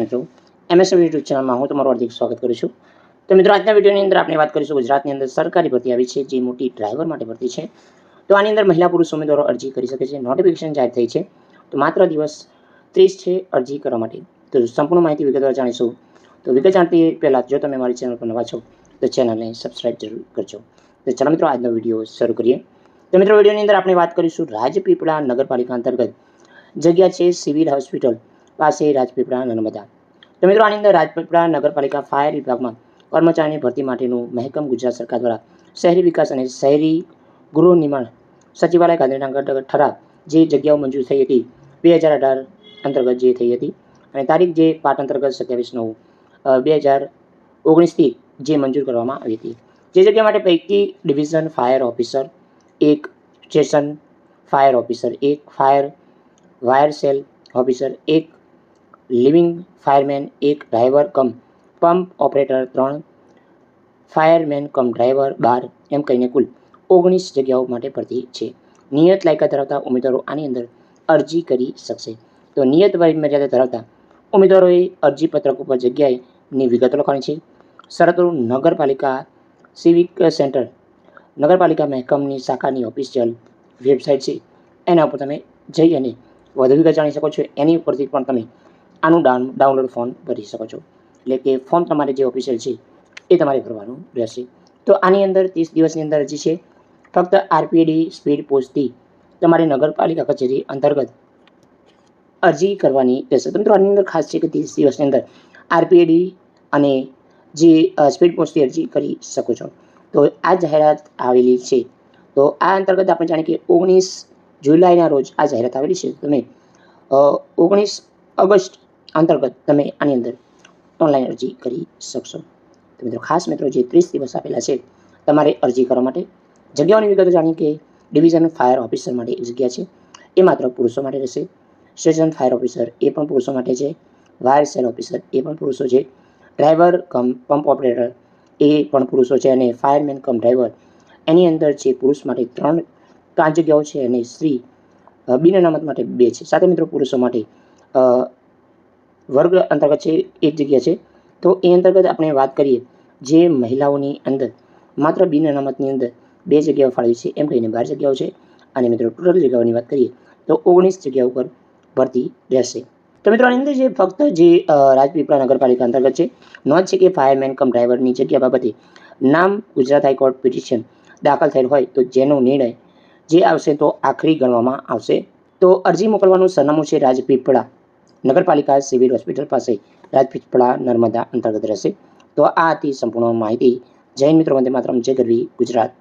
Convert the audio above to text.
મિત્રો, MSM YouTube ચેનલમાં હું તમારું હાર્દિક સ્વાગત કરું છું। તો મિત્રો, આજના વિડીયોની અંદર આપણે વાત કરીશું ગુજરાતની અંદર સરકારી ભરતી આવી છે, જે મોટી ડ્રાઈવર માટે ભરતી છે। તો આની અંદર મહિલા પુરુષ ઉમેદવારો અરજી કરી શકે છે। નોટિફિકેશન જાહેર થઈ છે, તો માત્ર દિવસ 30 છે અરજી કરવા માટે। તો સંપૂર્ણ માહિતી વિગતવાર જાણીશું। તો વિગત જાણતી પહેલાં જો તમે મારી ચેનલ પર નવા છો તો ચેનલને સબસ્ક્રાઇબ જરૂર કરજો। તો ચાલો મિત્રો, આજનો વિડીયો શરૂ કરીએ। તો મિત્રો, વિડીયોની અંદર આપણે વાત કરીશું રાજપીપળા નગરપાલિકા અંતર્ગત જગ્યા છે સિવિલ હોસ્પિટલ પાસે, રાજપીપળા નર્મદા। તો મિત્રો, આની અંદર રાજપીપળા નગરપાલિકા ફાયર વિભાગમાં કર્મચારીની ભરતી માટેનું મહેકમ ગુજરાત સરકાર દ્વારા શહેરી વિકાસ અને શહેરી ગૃહ નિર્માણ સચિવાલય ગાંધીનગર અંતર્ગત ઠરાવ જે જગ્યાઓ મંજૂર થઈ હતી 2018 અંતર્ગત જે થઈ હતી, અને તારીખ જે પાઠ અંતર્ગત 27/9/2019થી જે મંજૂર કરવામાં આવી હતી। જે જગ્યા માટે પૈકી division fire officer 1, station fire officer 1, fire wire cell officer 1, leading fireman 1, driver cum pump operator 3, fireman cum driver 12, એમ કહીને કુલ 19 જગ્યાઓ માટે ભરતી છે। નિયત લાયકાત ધરાવતા ઉમેદવારો આની અંદર અરજી કરી શકશે। તો નિયત વય મર્યાદા ધરાવતા ઉમેદવારોએ અરજીપત્રક ઉપર જગ્યાની વિગતો લખવાની છે। શરતો: નગરપાલિકા સિવિક સેન્ટર નગરપાલિકા મહેકમની શાખાની ઓફિશિયલ વેબસાઇટ છે, એના ઉપર તમે જઈ અને વધુ વિગત જાણી શકો છો। એની ઉપરથી પણ તમે આનું ડાઉનલોડ ફોર્મ ભરી શકો છો, એટલે કે ફોર્મ તમારે જે ઓફિશિયલ છે એ તમારે ભરવાનું રહેશે। તો આની અંદર 30 દિવસની અંદર અરજી છે। ફક્ત આરપીડી સ્પીડ પોસ્ટથી તમારે નગરપાલિકા કચેરી અંતર્ગત અરજી કરવાની રહેશે। તો મિત્રો, આની અંદર ખાસ છે કે 30 દિવસની અંદર આરપીડી અને જે સ્પીડ પોસ્ટથી અરજી કરી શકો છો। તો આ જાહેરાત આવેલી છે, તો આ અંતર્ગત આપણે જાણીએ કે 19 જુલાઈના રોજ આ જાહેરાત આવેલી છે। તમે 19 ઓગસ્ટ અંતર્ગત તમે આની અંદર ઓનલાઈન અરજી કરી શકશો। તો મિત્રો, ખાસ મિત્રો, જે 30 દિવસ આપેલા છે તમારે અરજી કરવા માટે। જગ્યાઓની વિગતો જાણીએ કે ડિવિઝન ફાયર ઓફિસર માટે એક જગ્યા છે, એ માત્ર પુરુષો માટે રહેશે। સ્ટેશન ફાયર ઓફિસર એ પણ પુરુષો માટે છે। વાયર સેલ ઓફિસર એ પણ પુરુષો છે। ડ્રાઈવર કમ પંપ ઓપરેટર એ પણ પુરુષો છે, અને ફાયરમેન કમ ડ્રાઈવર એની અંદર છે પુરુષ માટે 5 જગ્યાઓ છે, અને સ્ત્રી બિન અનામત માટે 2 છે। સાથે મિત્રો, પુરુષો માટે વર્ગ અંતર્ગત છે 1 જગ્યા છે। તો એ અંતર્ગત આપણે વાત કરીએ, જે મહિલાઓની અંદર માત્ર બિન અનામતની અંદર 2 જગ્યાઓ ફાળવી છે, એમ કહીને 12 જગ્યાઓ છે। અને મિત્રો, ટોટલ જગ્યાઓની વાત કરીએ તો 19 જગ્યાઓ પર ભરતી રહેશે। તો મિત્રો, આની અંદર જે ફક્ત જે રાજપીપળા નગરપાલિકા અંતર્ગત છે, નોંધ છે કે ફાયરમેન કમ ડ્રાઈવરની જગ્યા બાબતે નામ ગુજરાત હાઈકોર્ટ પિટિશન દાખલ થયેલ હોય તો જેનો નિર્ણય જે આવશે તો આખરી ગણવામાં આવશે। તો અરજી મોકલવાનું સરનામું છે રાજપીપળા નગરપાલિકા સિવિલ હોસ્પિટલ પાસે, રાજપીપળા નર્મદા અંતર્ગત રહેશે। તો આ હતી સંપૂર્ણ માહિતી। જય હિન્દ મિત્રો, વંદે માતરમ, જય ગરવી ગુજરાત।